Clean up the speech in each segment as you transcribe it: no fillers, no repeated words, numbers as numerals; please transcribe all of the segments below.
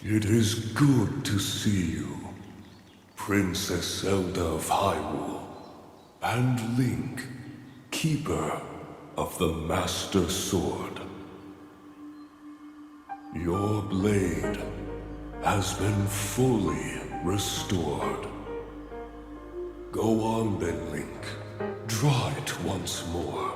It is good to see you, Princess Zelda of Hyrule, and Link, Keeper of the Master Sword. Your blade has been fully restored. Go on then, Link. Draw it once more.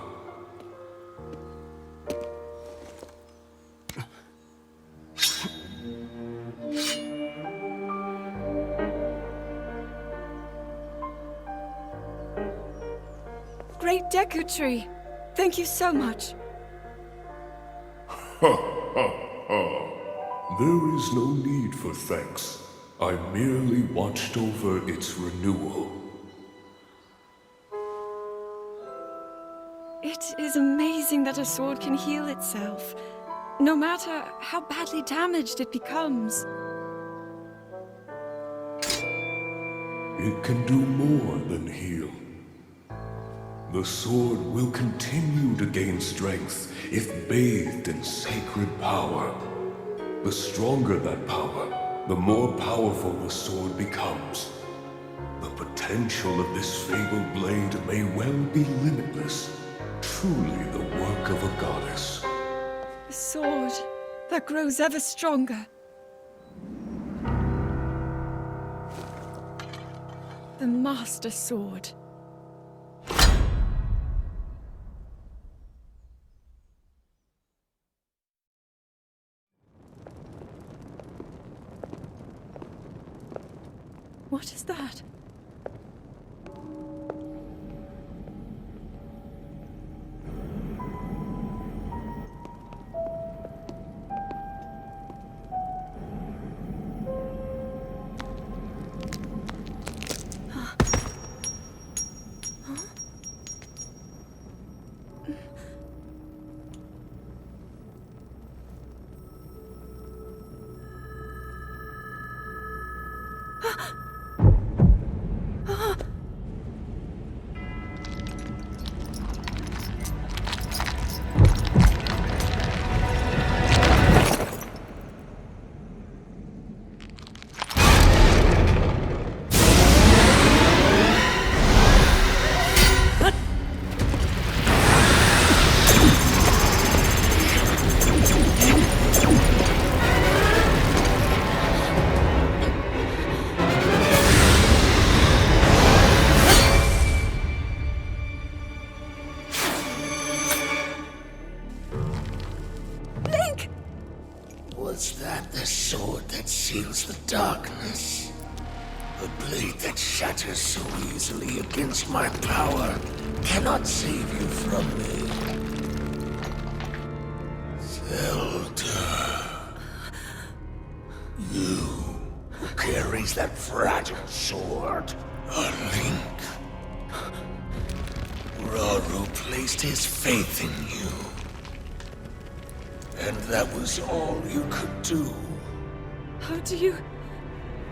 Great Deku Tree! Thank you so much. Ha ha ha. There is no need for thanks. I merely watched over its renewal. It is amazing that a sword can heal itself, no matter how badly damaged it becomes. It can do more than heal. The sword will continue to gain strength if bathed in sacred power. The stronger that power, the more powerful the sword becomes. The potential of this fabled blade may well be limitless. Truly the work of a goddess. A sword that grows ever stronger. The Master Sword. What is that? Was that the sword that seals the darkness? A blade that shatters so easily against my power cannot save you from me. Zelda. You who carries that fragile sword. A Link. Rauru placed his faith in you. And that was all you could do. How do you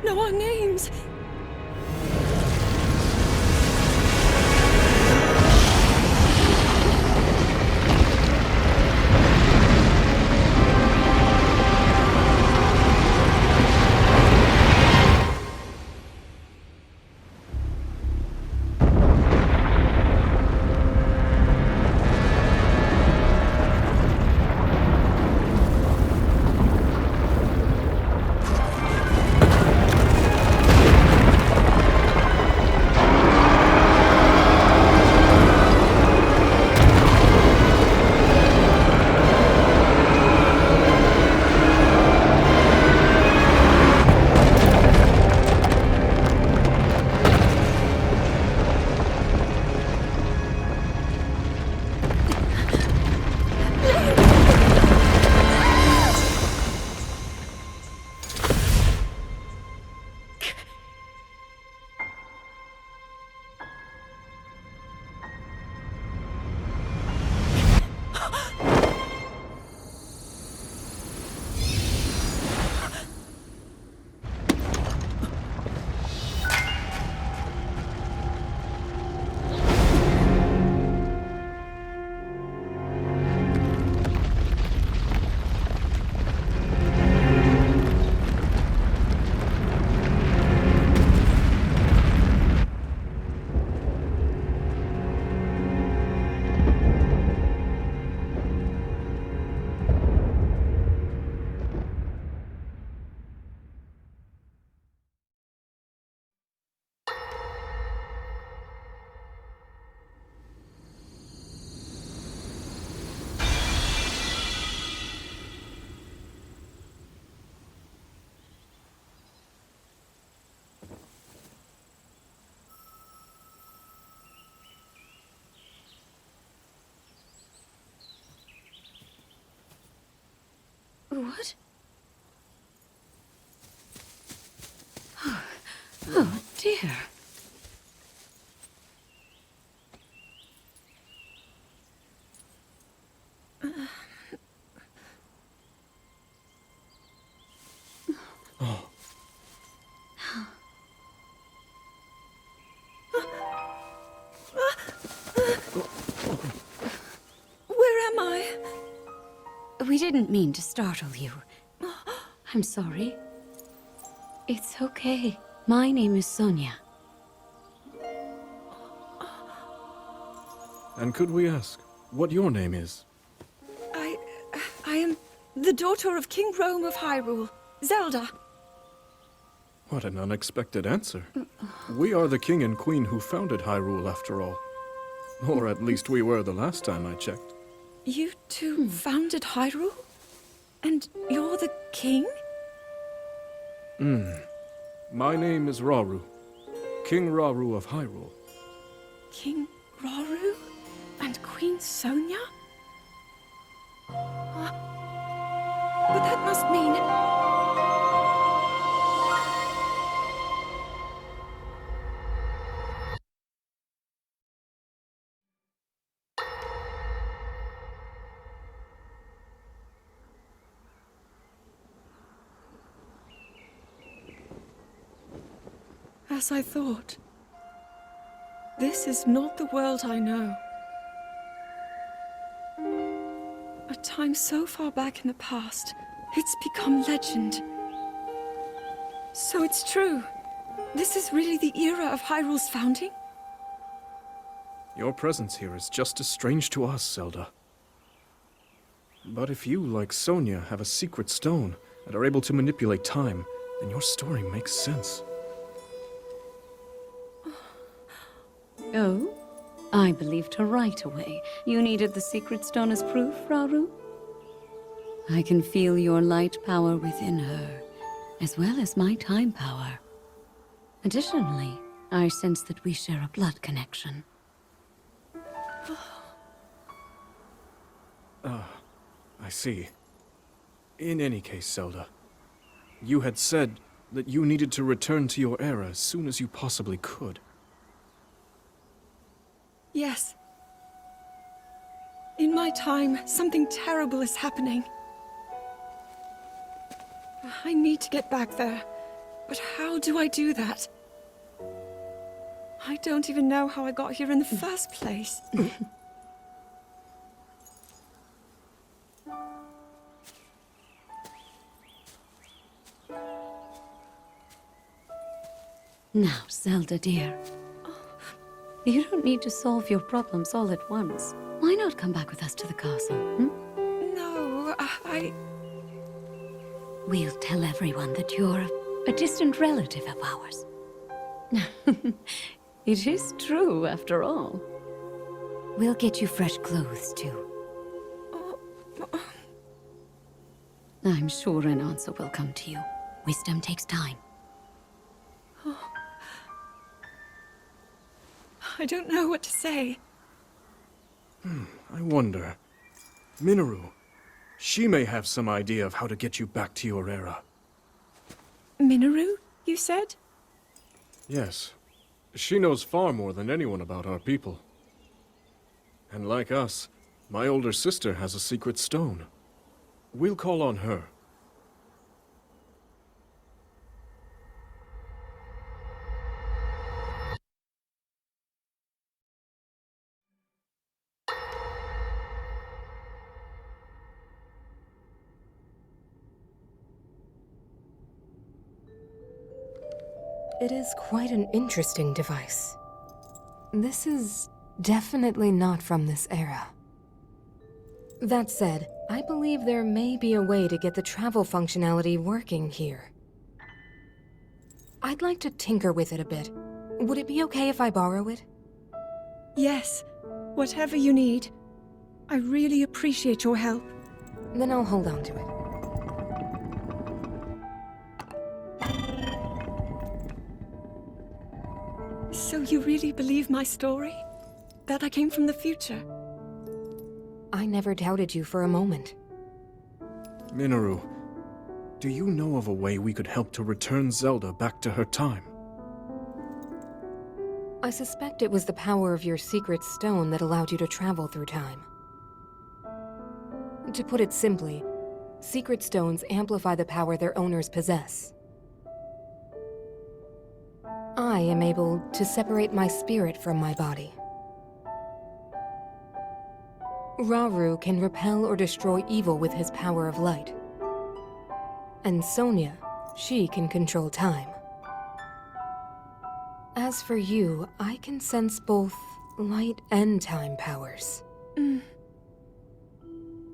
know our names? What? Oh, dear. Where am I? We didn't mean to startle you. I'm sorry. It's okay. My name is Sonia. And could we ask what your name is? I am the daughter of King Rauru of Hyrule, Zelda. What an unexpected answer. We are the king and queen who founded Hyrule, after all. Or at least we were the last time I checked. You two founded Hyrule? And you're the king? My name is Rauru. King Rauru of Hyrule. King Rauru? And Queen Sonia? But that must mean... As I thought. This is not the world I know. A time so far back in the past, it's become legend. So it's true. This is really the era of Hyrule's founding? Your presence here is just as strange to us, Zelda. But if you, like Sonia, have a secret stone and are able to manipulate time, then your story makes sense. Oh? I believed her right away. You needed the secret stone as proof, Rauru? I can feel your light power within her, as well as my time power. Additionally, I sense that we share a blood connection. I see. In any case, Zelda, you had said that you needed to return to your era as soon as you possibly could. Yes. In my time, something terrible is happening. I need to get back there. But how do I do that? I don't even know how I got here in the first place. Now, Zelda dear. You don't need to solve your problems all at once. Why not come back with us to the castle, No, We'll tell everyone that you're a distant relative of ours. It is true, after all. We'll get you fresh clothes, too. I'm sure an answer will come to you. Wisdom takes time. I don't know what to say. I wonder. Mineru. She may have some idea of how to get you back to your era. Mineru, you said? Yes. She knows far more than anyone about our people. And like us, my older sister has a secret stone. We'll call on her. It is quite an interesting device. This is definitely not from this era. That said, I believe there may be a way to get the travel functionality working here. I'd like to tinker with it a bit. Would it be okay if I borrow it? Yes, whatever you need. I really appreciate your help. Then I'll hold on to it. So you really believe my story? That I came from the future? I never doubted you for a moment. Mineru, Do you know of a way we could help to return Zelda back to her time? I suspect it was the power of your secret stone that allowed you to travel through time. To put it simply, secret stones amplify the power their owners possess. I am able to separate my spirit from my body. Rauru can repel or destroy evil with his power of light. And Sonia, she can control time. As for you, I can sense both light and time powers.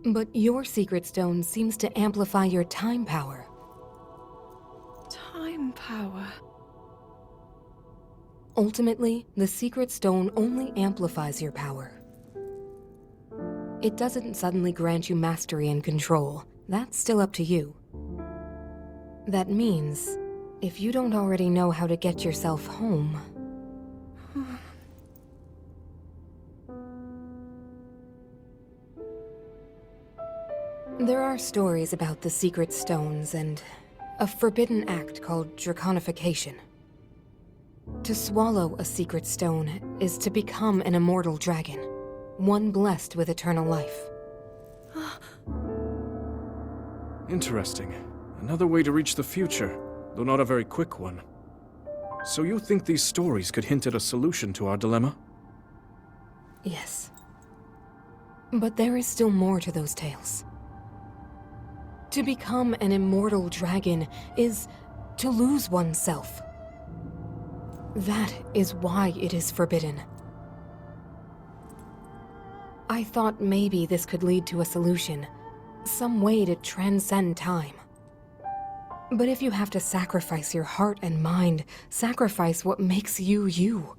But your secret stone seems to amplify your time power. Time power. Ultimately, the secret stone only amplifies your power. It doesn't suddenly grant you mastery and control. That's still up to you. That means, if you don't already know how to get yourself home... There are stories about the secret stones and a forbidden act called draconification. To swallow a secret stone is to become an immortal dragon, one blessed with eternal life. Interesting. Another way to reach the future, though not a very quick one. So you think these stories could hint at a solution to our dilemma? Yes. But there is still more to those tales. To become an immortal dragon is to lose oneself. That is why it is forbidden. I thought maybe this could lead to a solution, some way to transcend time. But if you have to sacrifice your heart and mind, sacrifice what makes you you.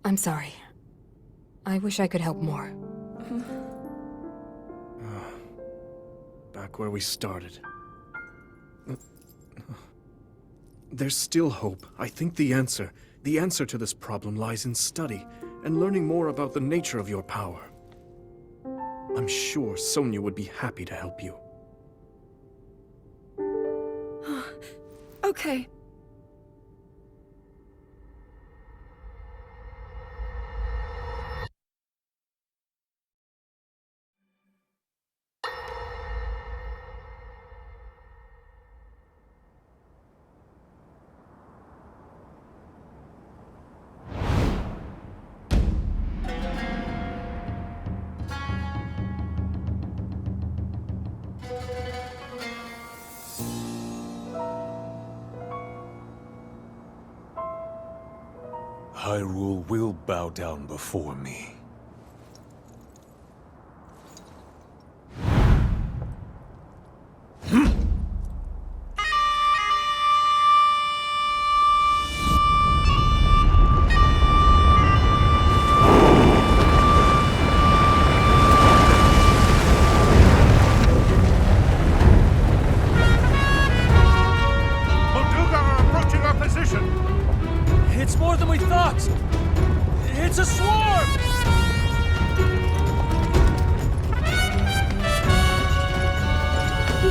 I'm sorry. I wish I could help more. Back where we started. There's still hope. I think the answer to this problem lies in study and learning more about the nature of your power. I'm sure Sonia would be happy to help you. Okay. Hyrule will bow down before me. It's more than we thought! It's a swarm!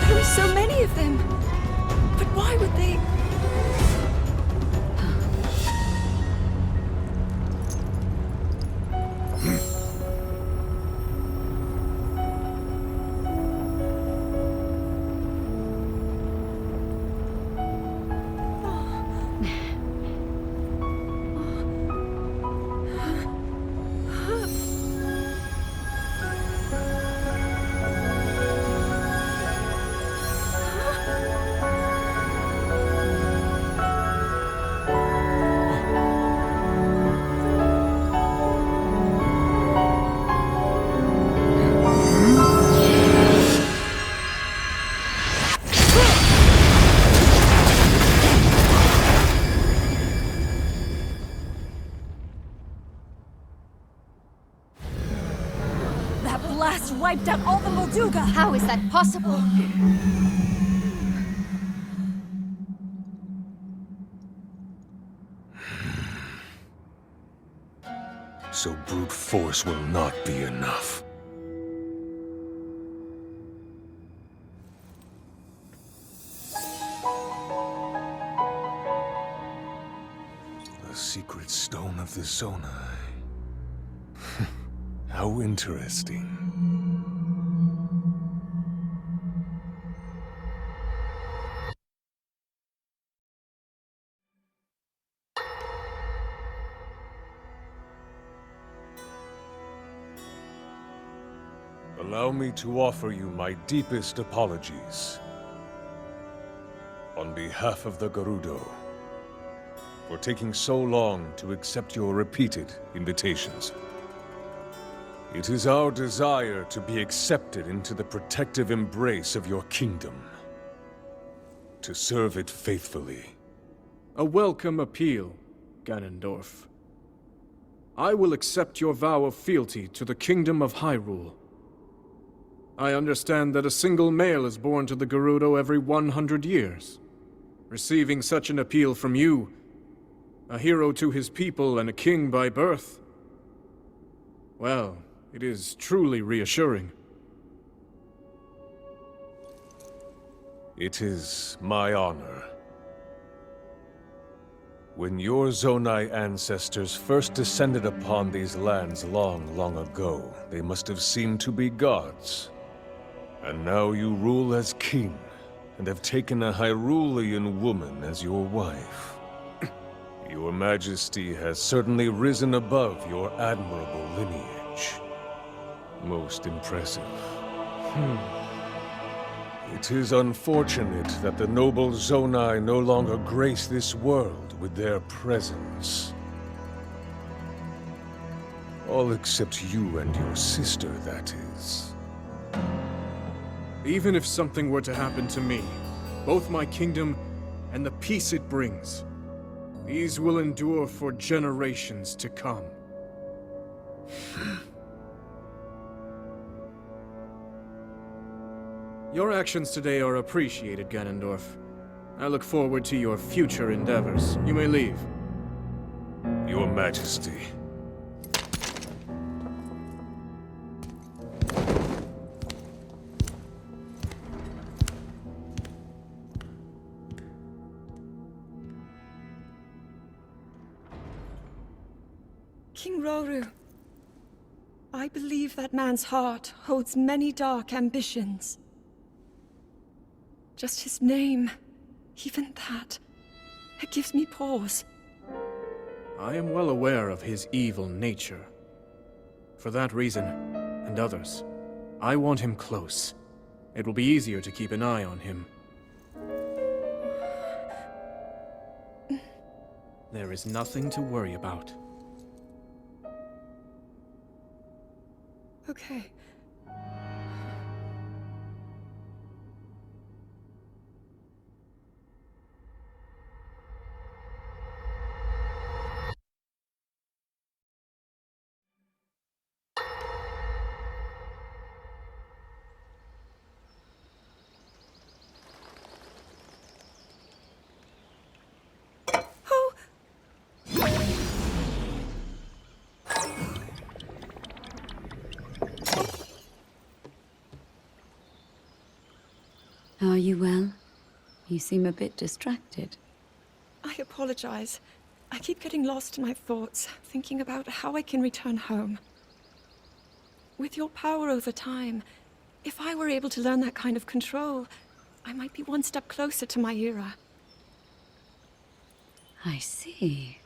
There are so many of them. But why would they... blast wiped out all the Molduga! How is that possible? So brute force will not be enough. secret stone of the Zonai. How interesting. Allow me to offer you my deepest apologies. On behalf of the Gerudo, for taking so long to accept your repeated invitations. It is our desire to be accepted into the protective embrace of your kingdom, to serve it faithfully. A welcome appeal, Ganondorf. I will accept your vow of fealty to the Kingdom of Hyrule. I understand that a single male is born to the Gerudo every 100 years. Receiving such an appeal from you, a hero to his people and a king by birth, well, it is truly reassuring. It is my honor. When your Zonai ancestors first descended upon these lands long, long ago, they must have seemed to be gods. And now you rule as king, and have taken a Hyrulean woman as your wife. Your Majesty has certainly risen above your admirable lineage. Most impressive. It is unfortunate that the noble Zonai no longer grace this world with their presence. All except you and your sister, that is. Even if something were to happen to me, both my kingdom and the peace it brings, these will endure for generations to come. Your actions today are appreciated, Ganondorf. I look forward to your future endeavors. You may leave. Your Majesty. King Rauru, I believe that man's heart holds many dark ambitions. Just his name, even that, it gives me pause. I am well aware of his evil nature. For that reason, and others, I want him close. It will be easier to keep an eye on him. There is nothing to worry about. Okay. Are you well? You seem a bit distracted. I apologize. I keep getting lost in my thoughts, thinking about how I can return home. With your power over time, if I were able to learn that kind of control, I might be one step closer to my era. I see.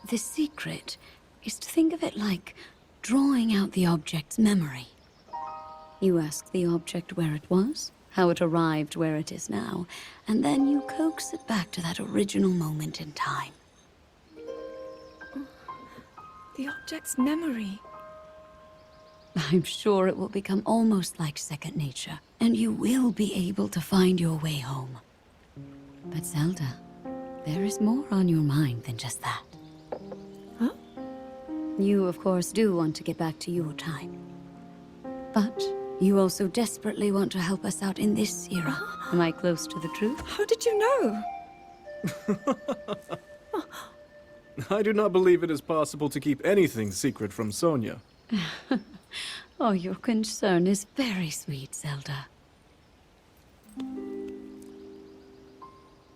The secret is to think of it like drawing out the object's memory. You ask the object where it was, how it arrived where it is now, and then you coax it back to that original moment in time. The object's memory. I'm sure it will become almost like second nature, and you will be able to find your way home. But Zelda, there is more on your mind than just that. Huh? You, of course, do want to get back to your time. But you also desperately want to help us out in this era. Am I close to the truth? How did you know? I do not believe it is possible to keep anything secret from Sonia. Oh, your concern is very sweet, Zelda.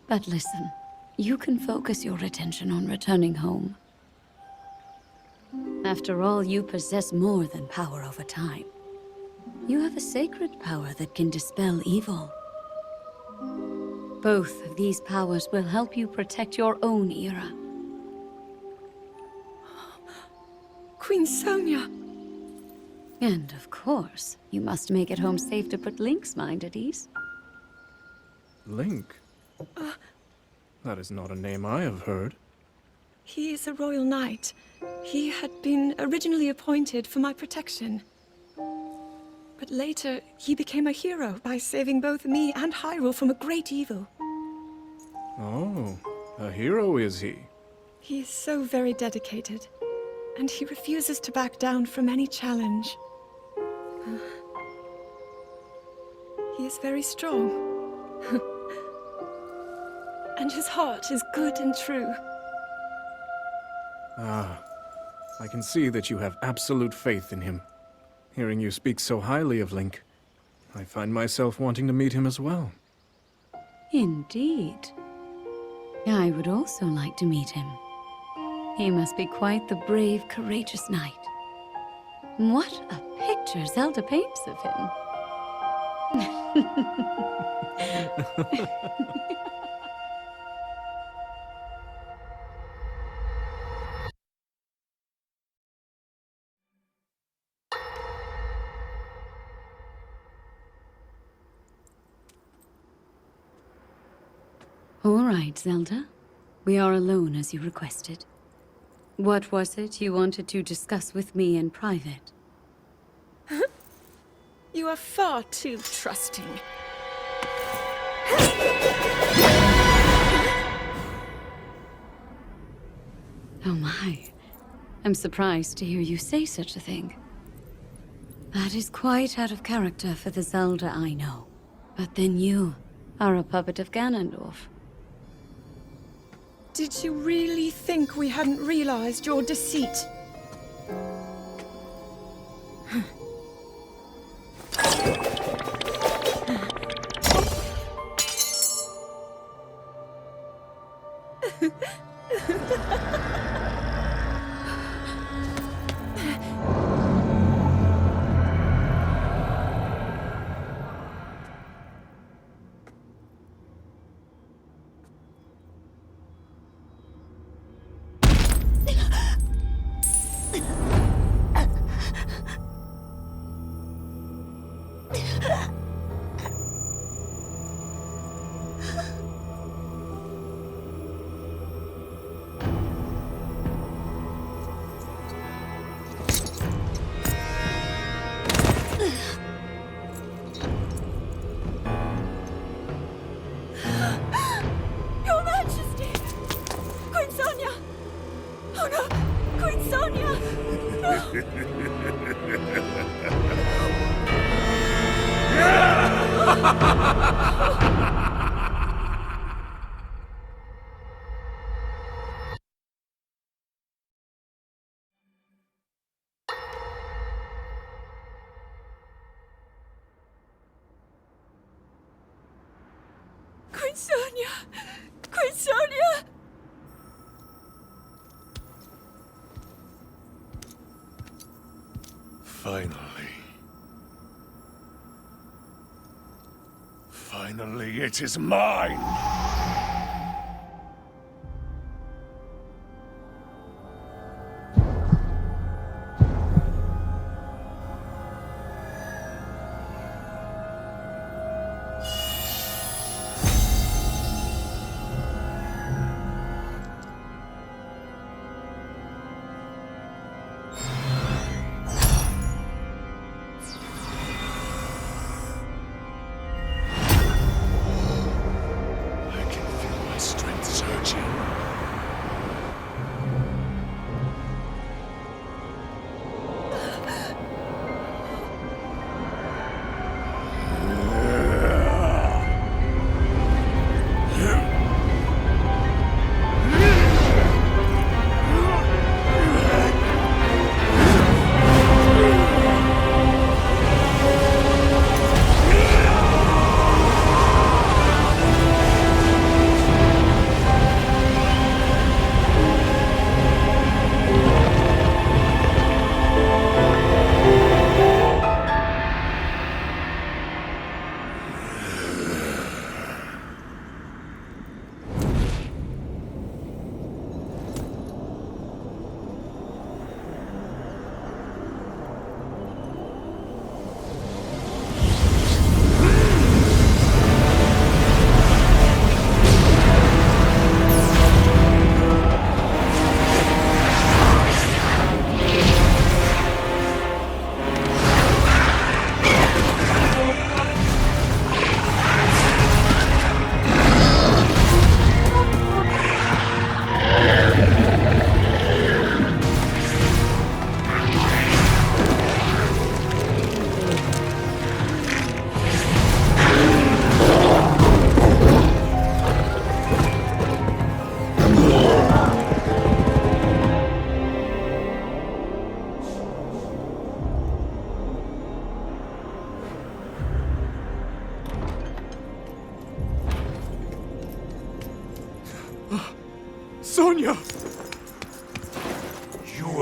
But listen, you can focus your attention on returning home. After all, you possess more than power over time. You have a sacred power that can dispel evil. Both of these powers will help you protect your own era. Queen Sonia! And of course, you must make it home safe to put Link's mind at ease. Link? That is not a name I have heard. He is a royal knight. He had been originally appointed for my protection. But later, he became a hero by saving both me and Hyrule from a great evil. Oh, a hero is he? He is so very dedicated, and he refuses to back down from any challenge. He is very strong. And his heart is good and true. Ah, I can see that you have absolute faith in him. Hearing you speak so highly of Link, I find myself wanting to meet him as well. Indeed. I would also like to meet him. He must be quite the brave, courageous knight. What a picture Zelda paints of him. All right, Zelda. We are alone as you requested. What was it you wanted to discuss with me in private? You are far too trusting. Oh my. I'm surprised to hear you say such a thing. That is quite out of character for the Zelda I know. But then you are a puppet of Ganondorf. Did you really think we hadn't realized your deceit? Your Majesty! Queen Sonia! Oh no! Queen Sonia! Queen Sonia! Queen Sonia! Finally. Finally, it is mine! I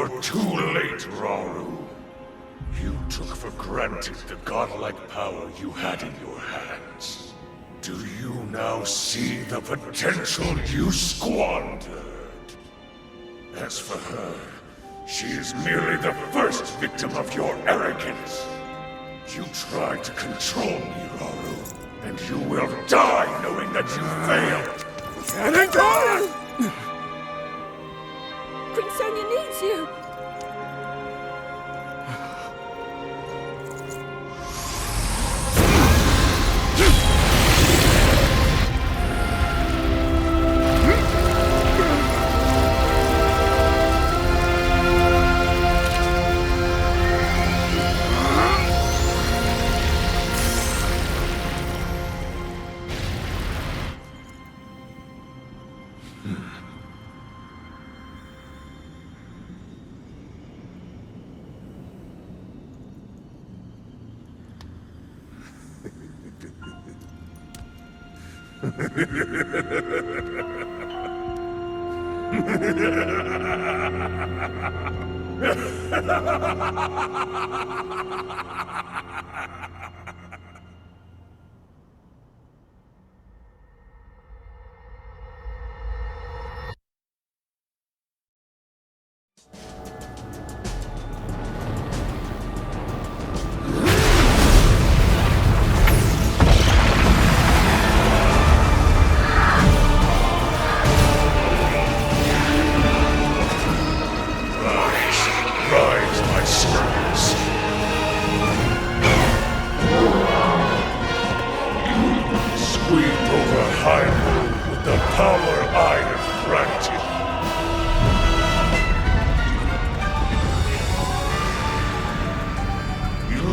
You're too late, Rauru. You took for granted the godlike power you had in your hands. Do you now see the potential you squandered? As for her, she is merely the first victim of your arrogance. You tried to control me, Rauru, and you will die knowing that you failed! Ganondorf! Queen Sonia needs you!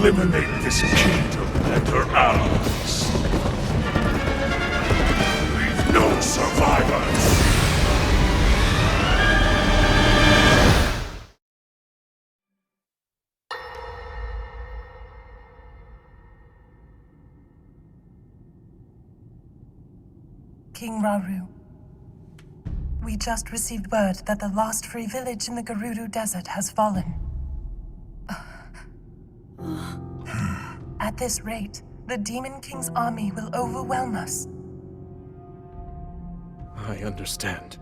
Eliminate this kingdom and her allies. Leave no survivors. King Rauru. We just received word that the lost free village in the Gerudo Desert has fallen. At this rate, the Demon King's army will overwhelm us. I understand.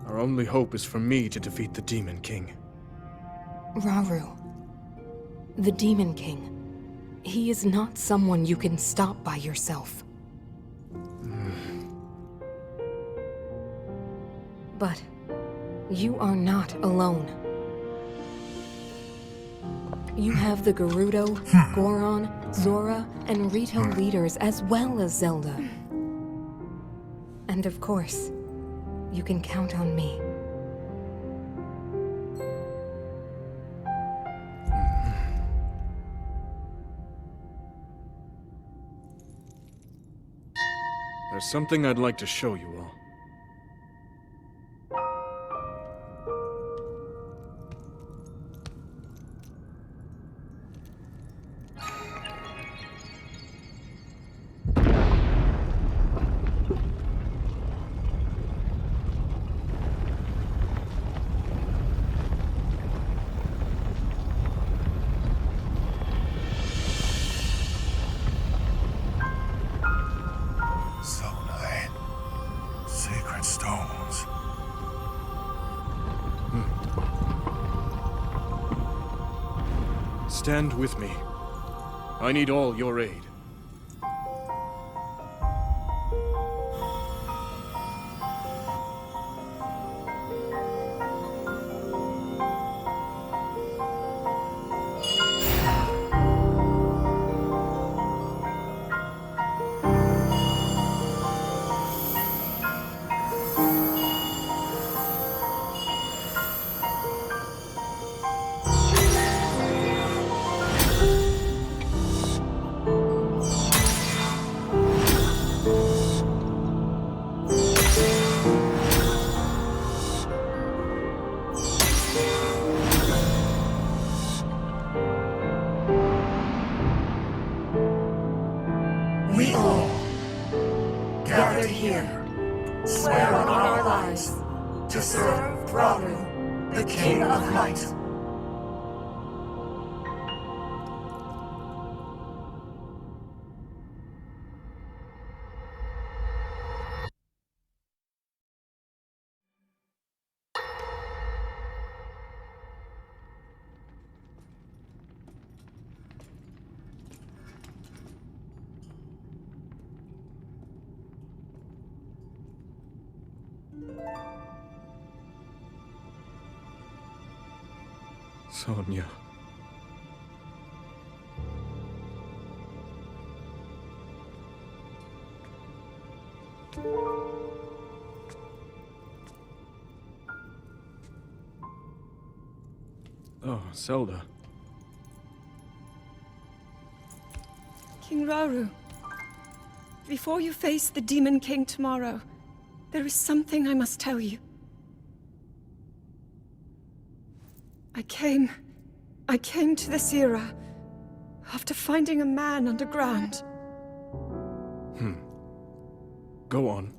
Our only hope is for me to defeat the Demon King. Rauru. The Demon King. He is not someone you can stop by yourself. But you are not alone. You have the Gerudo, Goron, Zora, and Rito leaders as well as Zelda. And of course, you can count on me. There's something I'd like to show you all. Zonai. Sacred stones. Stand with me. I need all your aid. to serve Rauru, the King of Light. Sonia. Oh, Zelda. King Rauru, before you face the Demon King tomorrow, there is something I must tell you. I came to this era after finding a man underground. Go on.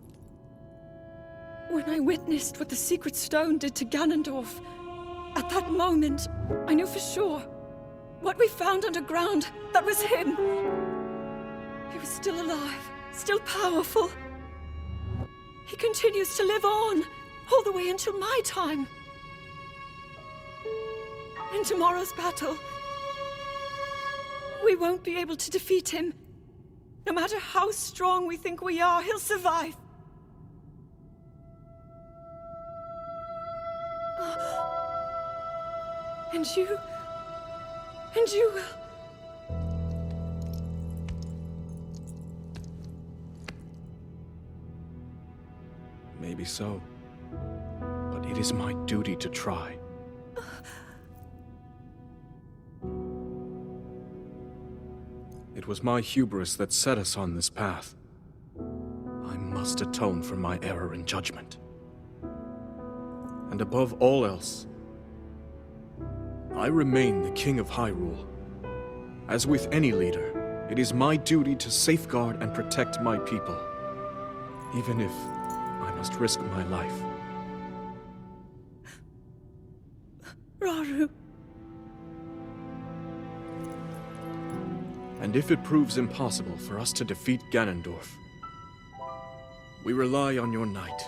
When I witnessed what the Secret Stone did to Ganondorf, at that moment, I knew for sure. What we found underground, that was him. He was still alive, still powerful. He continues to live on, all the way until my time. In tomorrow's battle, we won't be able to defeat him. No matter how strong we think we are, he'll survive. And you will. Maybe so. But it is my duty to try. It was my hubris that set us on this path. I must atone for my error in judgment. And above all else, I remain the King of Hyrule. As with any leader, it is my duty to safeguard and protect my people, even if I must risk my life. Rauru. And if it proves impossible for us to defeat Ganondorf, we rely on your knight,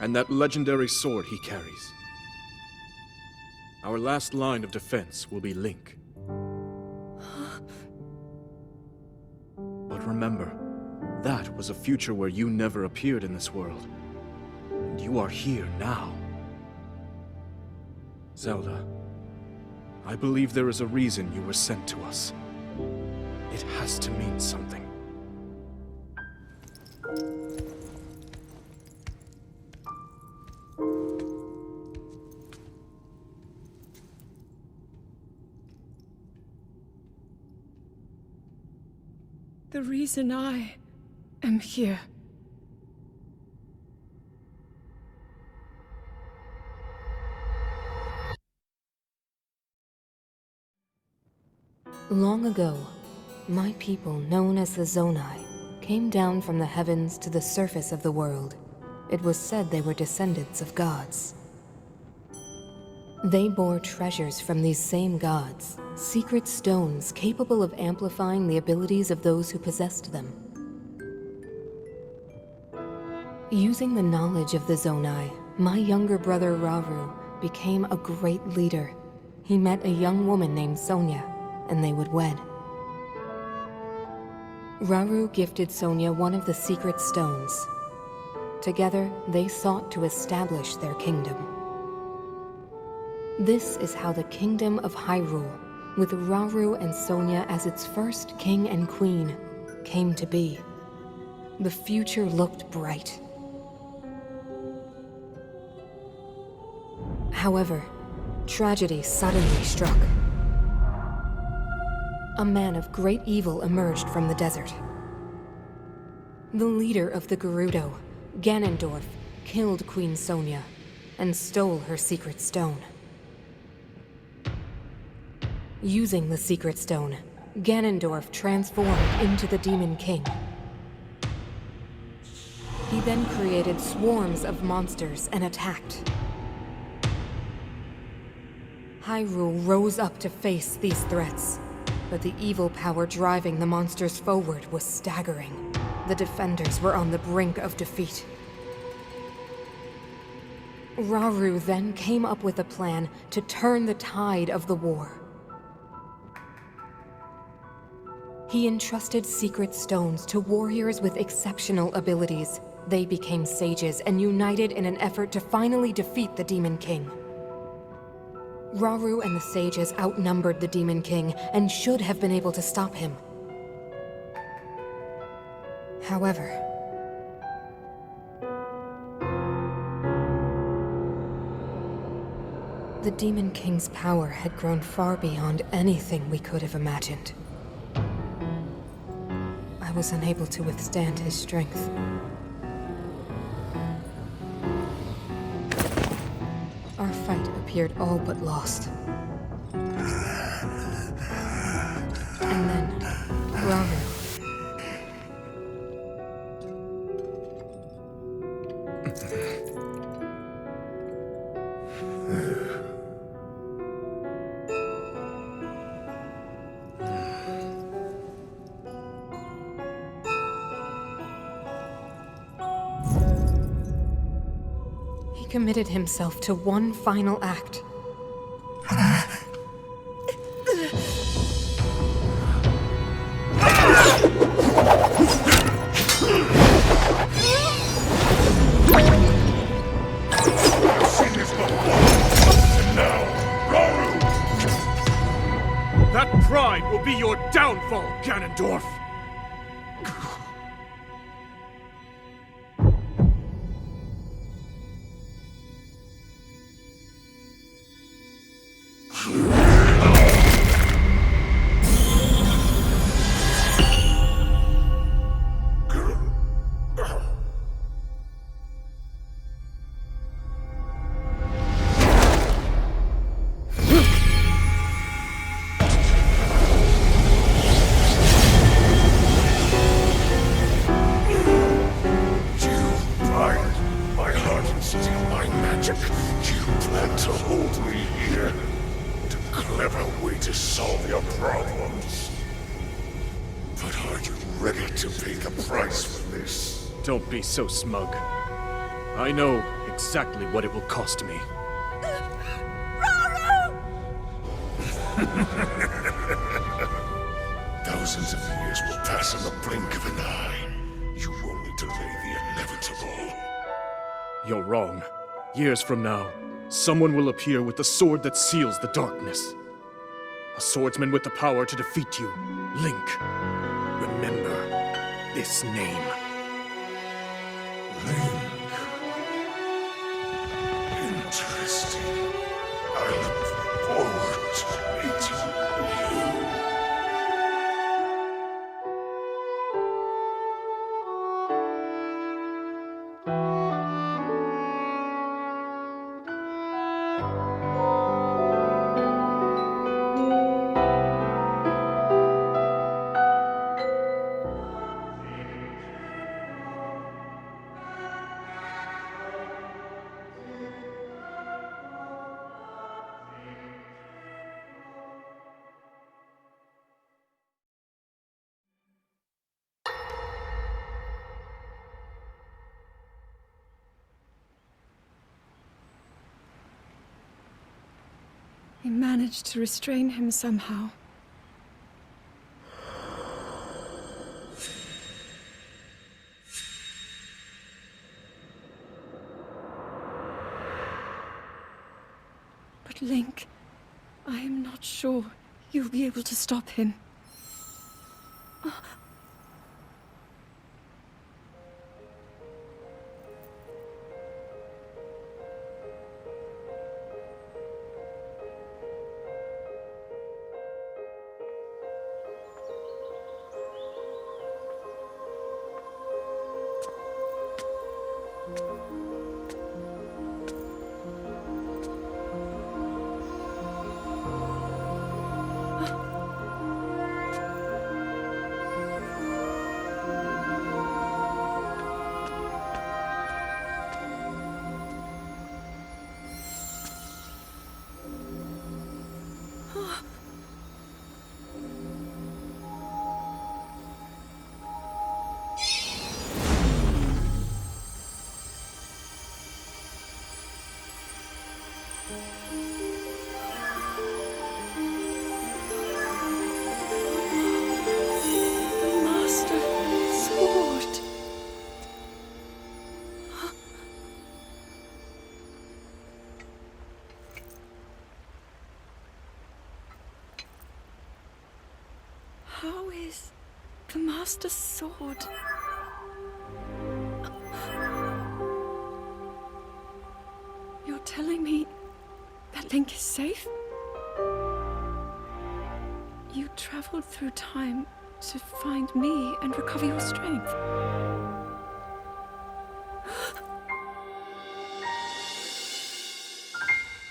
and that legendary sword he carries. Our last line of defense will be Link. But remember, that was a future where you never appeared in this world. And you are here now. Zelda, I believe there is a reason you were sent to us. It has to mean something. The reason I am here. Long ago, my people, known as the Zonai, came down from the heavens to the surface of the world. It was said they were descendants of gods. They bore treasures from these same gods, secret stones capable of amplifying the abilities of those who possessed them. Using the knowledge of the Zonai, my younger brother Rauru became a great leader. He met a young woman named Sonia, and they would wed. Rauru gifted Sonia one of the secret stones. Together, they sought to establish their kingdom. This is how the Kingdom of Hyrule, with Rauru and Sonia as its first king and queen, came to be. The future looked bright. However, tragedy suddenly struck. A man of great evil emerged from the desert. The leader of the Gerudo, Ganondorf, killed Queen Sonia and stole her secret stone. Using the secret stone, Ganondorf transformed into the Demon King. He then created swarms of monsters and attacked. Hyrule rose up to face these threats, but the evil power driving the monsters forward was staggering. The defenders were on the brink of defeat. Rauru then came up with a plan to turn the tide of the war. He entrusted secret stones to warriors with exceptional abilities. They became sages and united in an effort to finally defeat the Demon King. Rauru and the sages outnumbered the Demon King and should have been able to stop him. However, the Demon King's power had grown far beyond anything we could have imagined. I was unable to withstand his strength. Our fight appeared all but lost. And then, Rauru. He committed himself to one final act. That pride will be your downfall, Ganondorf! Don't be so smug. I know exactly what it will cost me. Thousands of years will pass in the blink of an eye. You only delay the inevitable. You're wrong. Years from now, someone will appear with the sword that seals the darkness. A swordsman with the power to defeat you. Link. Remember this name. Link. Interesting. I look forward to meeting you. I managed to restrain him somehow. But Link, I am not sure you'll be able to stop him. The Master Sword. How is the Master Sword? You're telling me that Link is safe? You traveled through time to find me and recover your strength.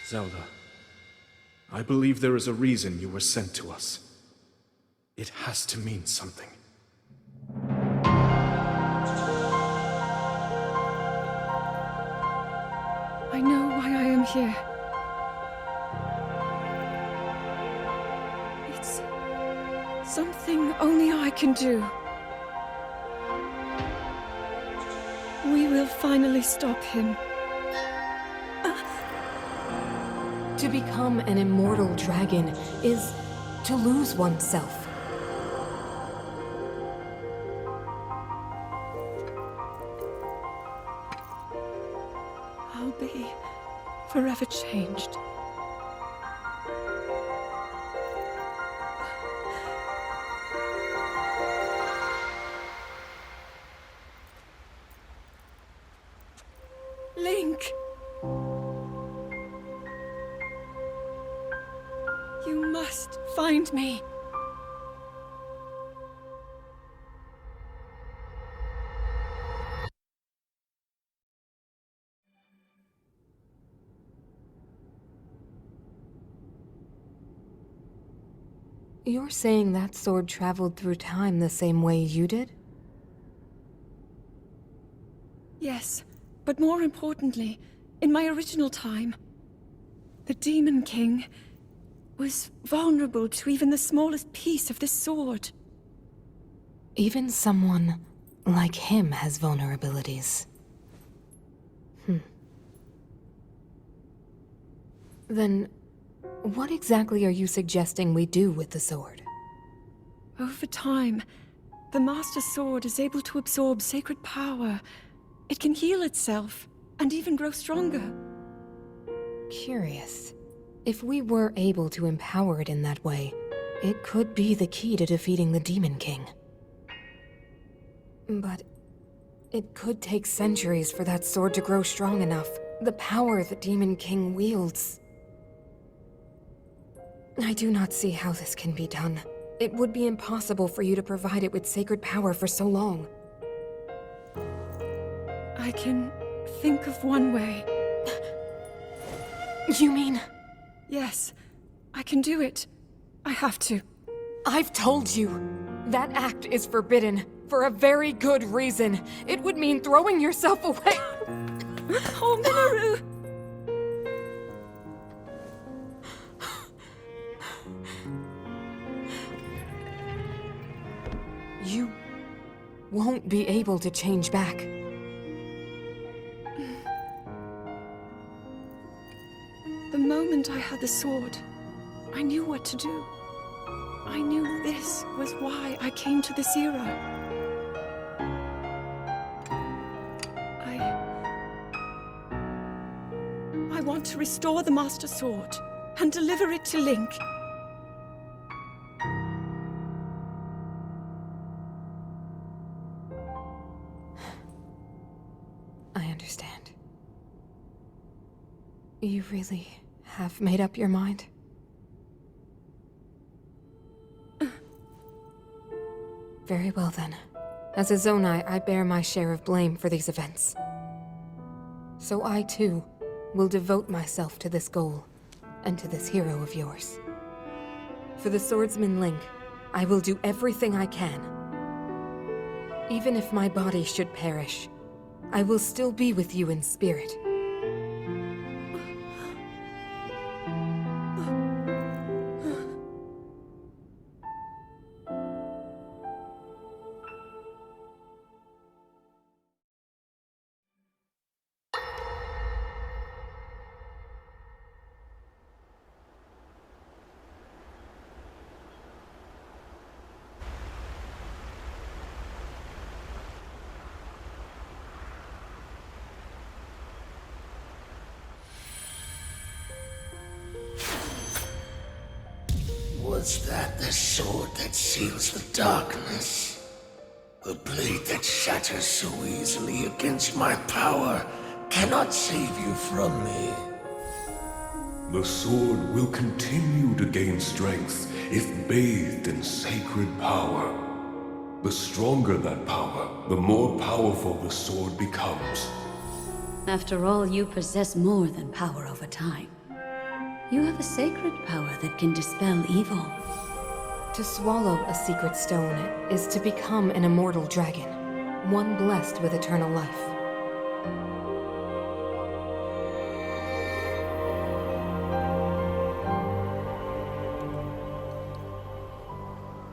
Zelda, I believe there is a reason you were sent to us. It has to mean something. I know why I am here. It's something only I can do. We will finally stop him. To become an immortal dragon is to lose oneself. I'll be forever changed. Link! You must find me. You're saying that sword traveled through time the same way you did? Yes, but more importantly, in my original time, the Demon King was vulnerable to even the smallest piece of this sword. Even someone like him has vulnerabilities. Then, what exactly are you suggesting we do with the sword? Over time, the Master Sword is able to absorb sacred power. It can heal itself, and even grow stronger. Curious. If we were able to empower it in that way, it could be the key to defeating the Demon King. But it could take centuries for that sword to grow strong enough. The power the Demon King wields. I do not see how this can be done. It would be impossible for you to provide it with sacred power for so long. I can think of one way. You mean? Yes, I can do it. I have to. I've told you. That act is forbidden, for a very good reason. It would mean throwing yourself away. Oh, Mineru! You won't be able to change back. The moment I had the sword, I knew what to do. I knew this was why I came to this era. I want to restore the Master Sword and deliver it to Link. I understand. You really have made up your mind? Very well then. As a Zonai, I bear my share of blame for these events. So I too will devote myself to this goal, and to this hero of yours. For the swordsman Link, I will do everything I can. Even if my body should perish, I will still be with you in spirit. Was that the sword that seals the darkness? The blade that shatters so easily against my power cannot save you from me. The sword will continue to gain strength if bathed in sacred power. The stronger that power, the more powerful the sword becomes. After all, you possess more than power over time. You have a sacred power that can dispel evil. To swallow a secret stone is to become an immortal dragon, one blessed with eternal life.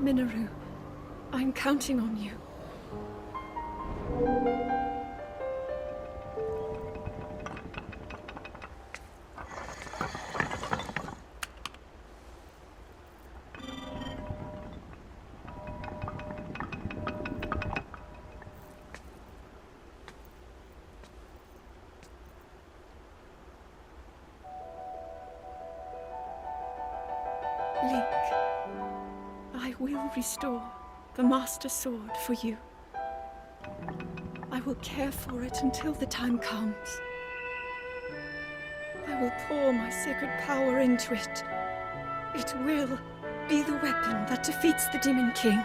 Mineru, I'm counting on you. Link, I will restore the Master Sword for you. I will care for it until the time comes. I will pour my sacred power into it. It will be the weapon that defeats the Demon King.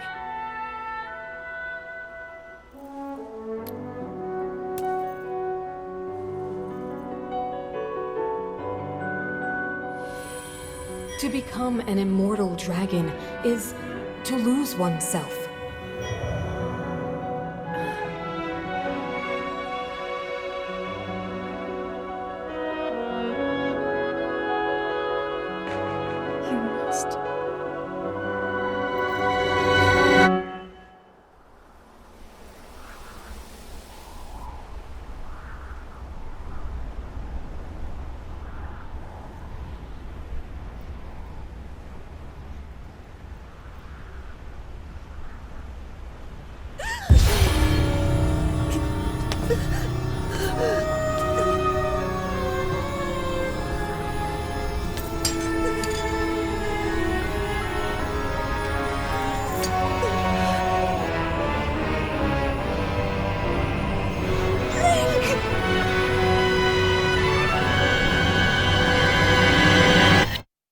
To become an immortal dragon is to lose oneself. You must.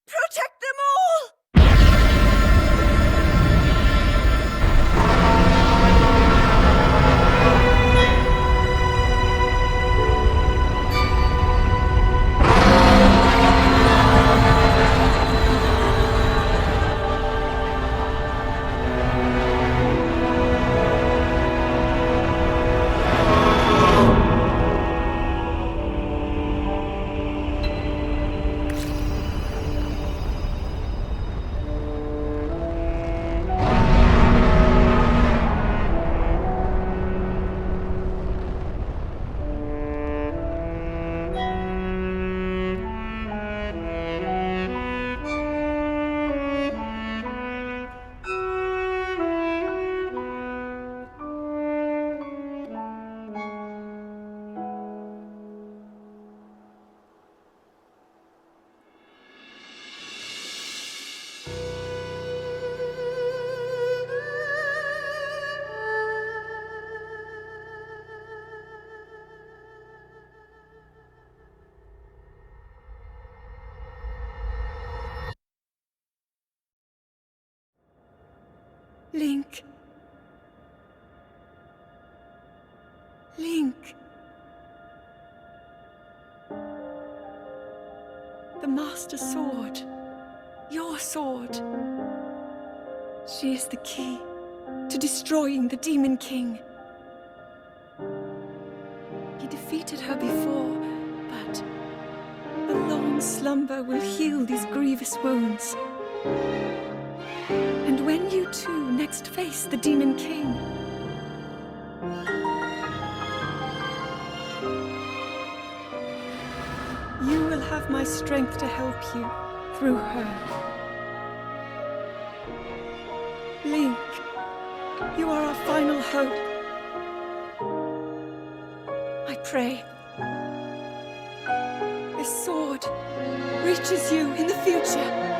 Protect them all! Link. Link. The Master Sword. Your sword. She is the key to destroying the Demon King. He defeated her before, but a long slumber will heal these grievous wounds. And when you two next face the Demon King, you will have my strength to help you through her. Link, you are our final hope. I pray this sword reaches you in the future.